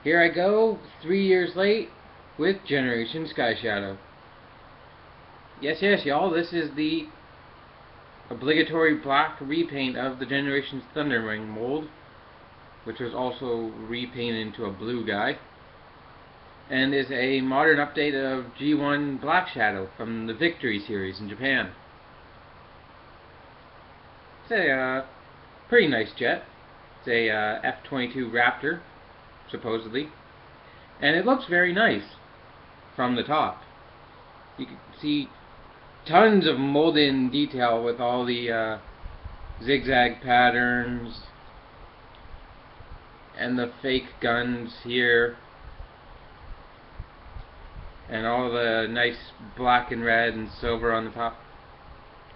Here I go, 3 years late, with Generation Sky Shadow. Yes, y'all, this is the obligatory black repaint of the Generations Thunderwing mold, which was also repainted into a blue guy, and is a modern update of G1 Black Shadow from the Victory series in Japan. It's a pretty nice jet. It's a F-22 Raptor, supposedly, and it looks very nice from the top. You can see tons of molded detail with all the zigzag patterns and the fake guns here, and all the nice black and red and silver on the top.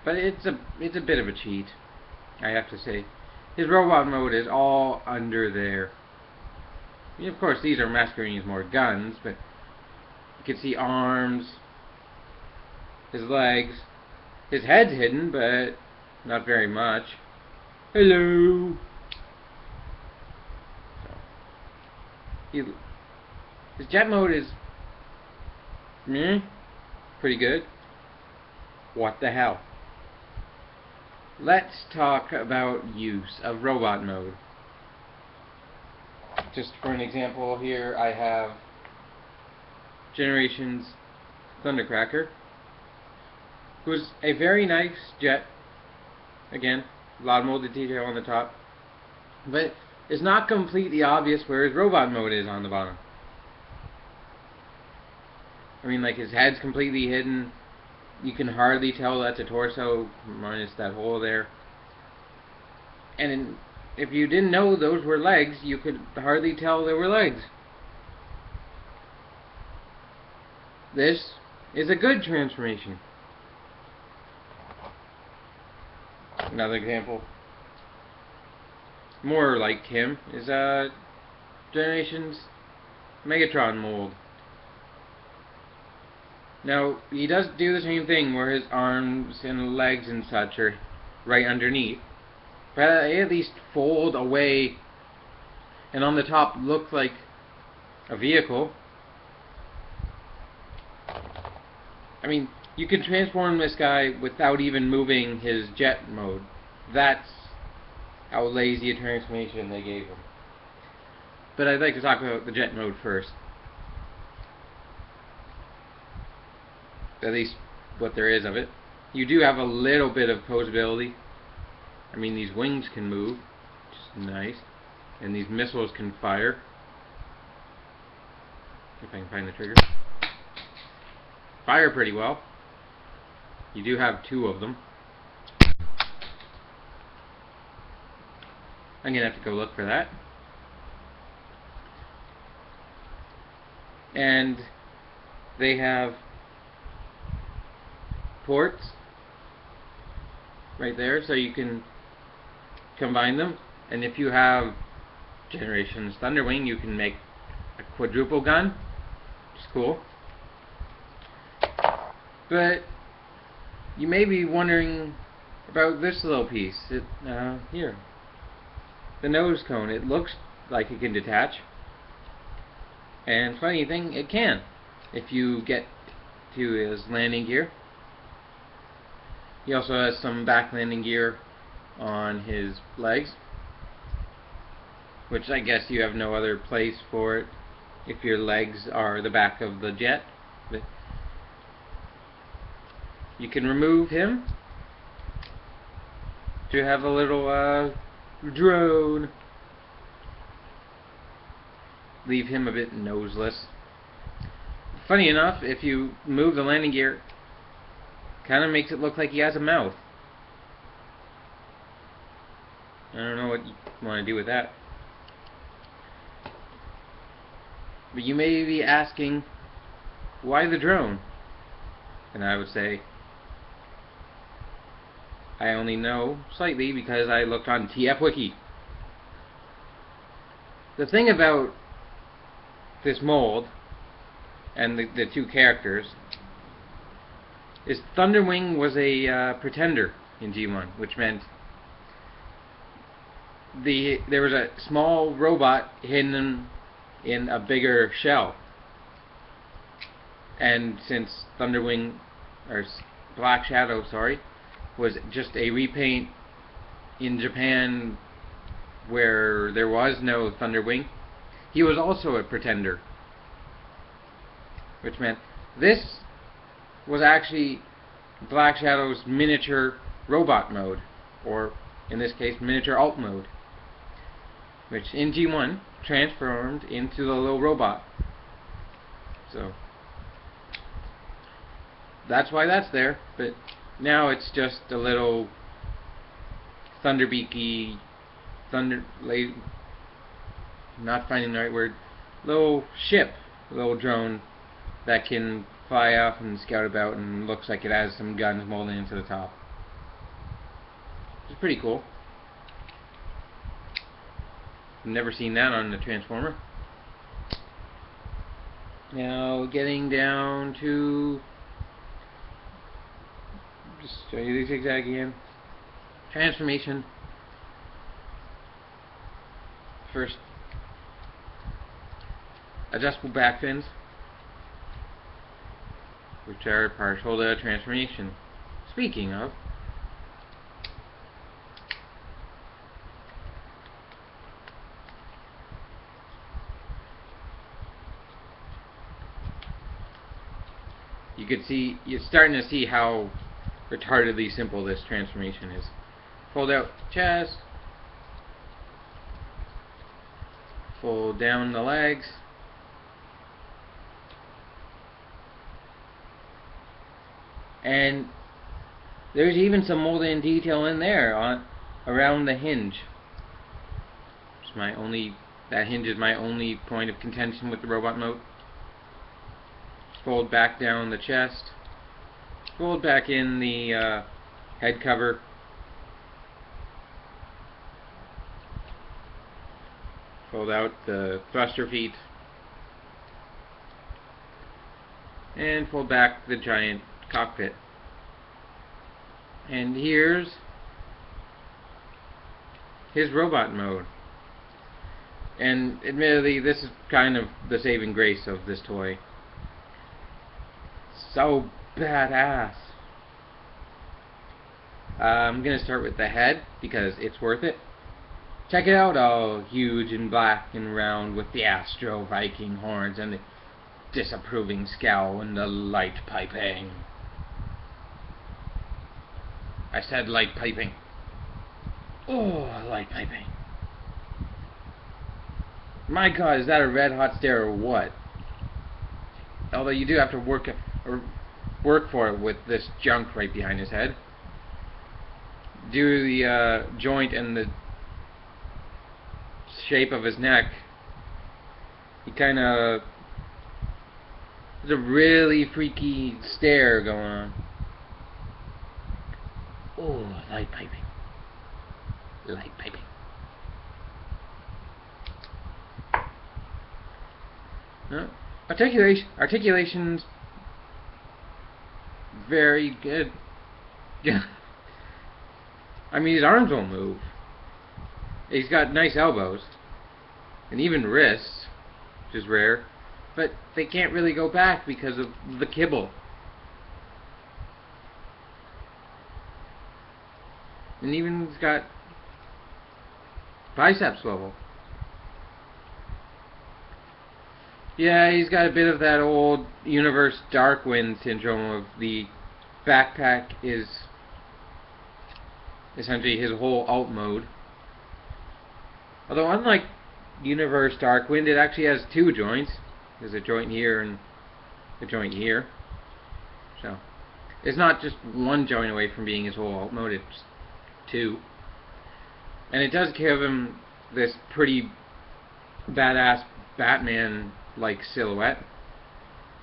But it's a bit of a cheat, I have to say. His robot mode is all under there. I mean, of course, these are masquerading as more guns, but you can see arms, his legs, his head's hidden, but not very much. Hello. So, his jet mode is pretty good. What the hell? Let's talk about use of robot mode. Just for an example, here I have Generations Thundercracker, who's a very nice jet. Again, a lot of molded detail on the top, but it's not completely obvious where his robot mode is on the bottom. I mean, like, his head's completely hidden. You can hardly tell that's a torso, minus that hole there. And if you didn't know those were legs, you could hardly tell they were legs. This is a good transformation. Another example, more like him, is Generations Megatron mold. Now, he does do the same thing where his arms and legs and such are right underneath, but they at least fold away and on the top look like a vehicle. I mean, you can transform this guy without even moving his jet mode. That's how lazy a transformation they gave him. But I'd like to talk about the jet mode first. At least what there is of it. You do have a little bit of posability. I mean, these wings can move, which is nice, and these missiles can fire. If I can find the trigger. Fire pretty well. You do have 2 of them. I'm gonna have to go look for that. And they have ports right there, so you can combine them. And if you have Generations Thunderwing, you can make a quadruple gun, which is cool. But you may be wondering about this little piece. Here, the nose cone. It looks like it can detach, and funny thing, it can. If you get to his landing gear. He also has some back landing gear on his legs, which I guess you have no other place for it if your legs are the back of the jet. But you can remove him to have a little drone. Leave him a bit noseless. Funny enough, if you move the landing gear, kind of makes it look like he has a mouth. I don't know what you want to do with that. But you may be asking, why the drone? And I would say, I only know slightly because I looked on TF Wiki. The thing about this mold and the 2 characters is Thunderwing was a pretender in G1, which meant there was a small robot hidden in a bigger shell. And since Thunderwing, or Black Shadow, sorry, was just a repaint in Japan where there was no Thunderwing, he was also a pretender. Which meant this was actually Black Shadow's miniature robot mode, or in this case miniature alt mode, which in G1 transformed into the little robot. So that's why that's there, but now it's just a little Thunderbeaky, not finding the right word, little ship, little drone that can fly off and scout about and looks like it has some guns molded into the top. It's pretty cool. I've never seen that on the Transformer. Now getting down to, just show you the zigzag again. Transformation. First, adjustable back fins, which are partial to transformation. Speaking of, you could see, you're starting to see how retardedly simple this transformation is. Fold out chest, fold down the legs, and there's even some molded detail in there on around the hinge. It's my only, that hinge is my only point of contention with the robot mode. Fold back down the chest, fold back in the head cover, fold out the thruster feet, and fold back the giant cockpit. And here's his robot mode. And admittedly, this is kind of the saving grace of this toy. So badass. I'm gonna start with the head because it's worth it. Check it out, all huge and black and round with the Astro Viking horns and the disapproving scowl and the light piping. I said light piping. Oh, light piping. My God, is that a red hot stare or what? Although you do have to work for it with this junk right behind his head. Do the joint and the shape of his neck. He kind of, there's a really freaky stare going on. Oh, light piping. Light piping. No. Articulation's very good. Yeah. I mean, his arms won't move. He's got nice elbows. And even wrists, which is rare. But they can't really go back because of the kibble. And even he's got biceps level. Yeah, he's got a bit of that old Universe Darkwind syndrome of the backpack is essentially his whole alt mode. Although unlike Universe Darkwind, it actually has two joints. There's a joint here and a joint here. So it's not just one joint away from being his whole alt mode, it's two. And it does give him this pretty badass Batman-like silhouette.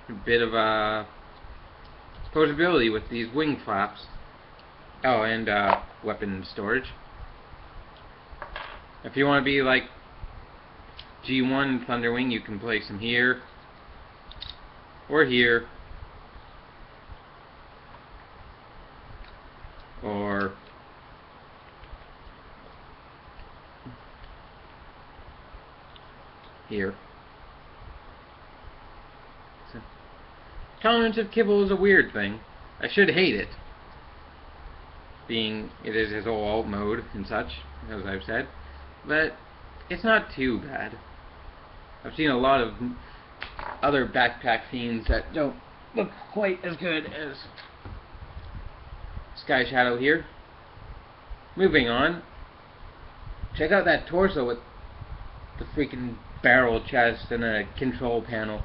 A bit of posability with these wing flaps. Oh, and weapon storage. If you want to be like G1 Thunderwing, you can place them here or here or here. tolerance of kibble is a weird thing. I should hate it, being it is his whole alt mode and such, as I've said, but it's not too bad. I've seen a lot of other backpack fiends that don't look quite as good as Sky Shadow here. Moving on, check out that torso with the freaking barrel chest and a control panel,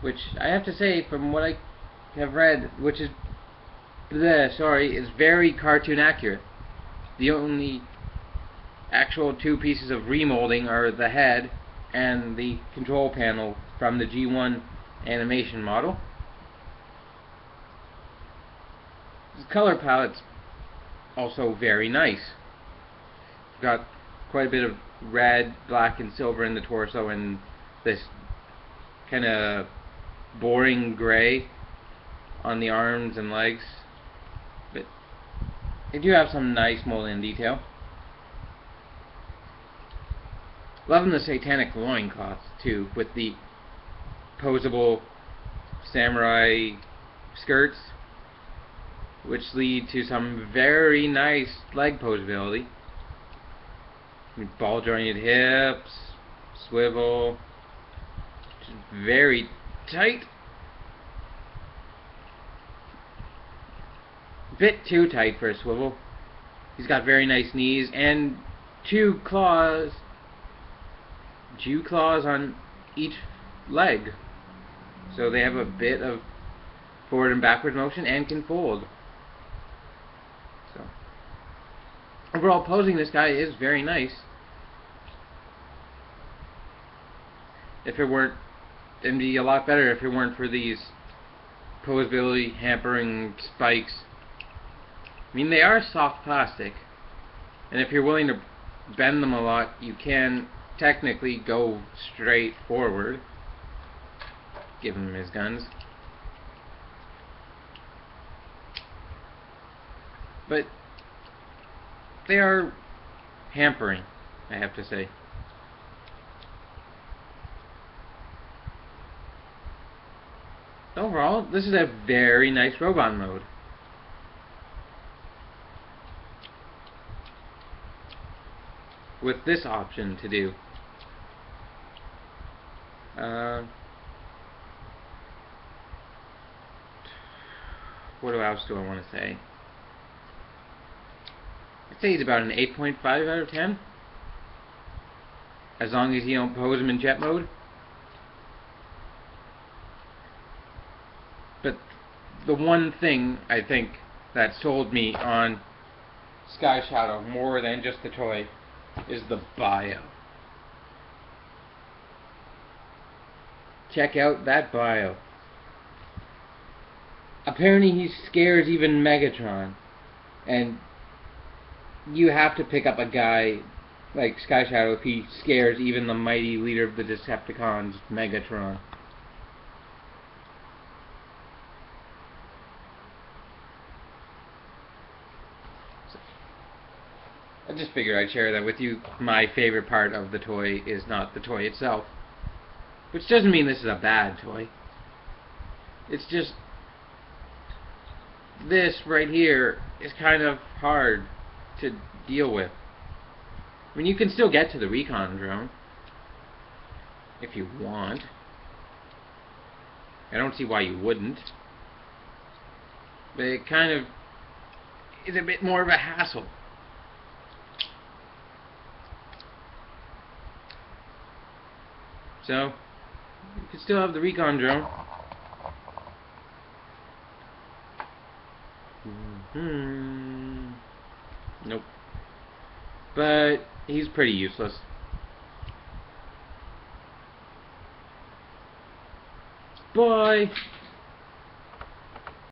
which I have to say, from what I have read, which is is very cartoon accurate. The only actual two pieces of remolding are the head and the control panel from the G1 animation model. The color palette's also very nice. It's got quite a bit of red, black, and silver in the torso, and this kind of boring gray on the arms and legs. But they do have some nice molding detail. Loving the satanic loincloth too, with the posable samurai skirts, which lead to some very nice leg posability. Ball jointed hips, swivel, just very tight. Bit too tight for a swivel. He's got very nice knees and two claws, dew claws on each leg, so they have a bit of forward and backward motion and can fold. So overall, posing this guy is very nice. If it weren't, it'd be a lot better if it weren't for these posability hampering spikes. I mean, they are soft plastic, and if you're willing to bend them a lot, you can technically go straight forward. Give him his guns. But they are hampering, I have to say. Overall, this is a very nice robot mode. With this option to do. What else do I want to say? I'd say he's about an 8.5 out of 10. As long as you don't pose him in jet mode. But the one thing I think that sold me on Sky Shadow more than just the toy is the bio. Check out that bio. Apparently he scares even Megatron, and you have to pick up a guy like Sky Shadow if he scares even the mighty leader of the Decepticons, Megatron. I just figured I'd share that with you. My favorite part of the toy is not the toy itself. Which doesn't mean this is a bad toy. It's just this right here is kind of hard to deal with. I mean, you can still get to the recon drone if you want. I don't see why you wouldn't. But it kind of is a bit more of a hassle. So, you can still have the recon drone. Nope. But he's pretty useless. Bye!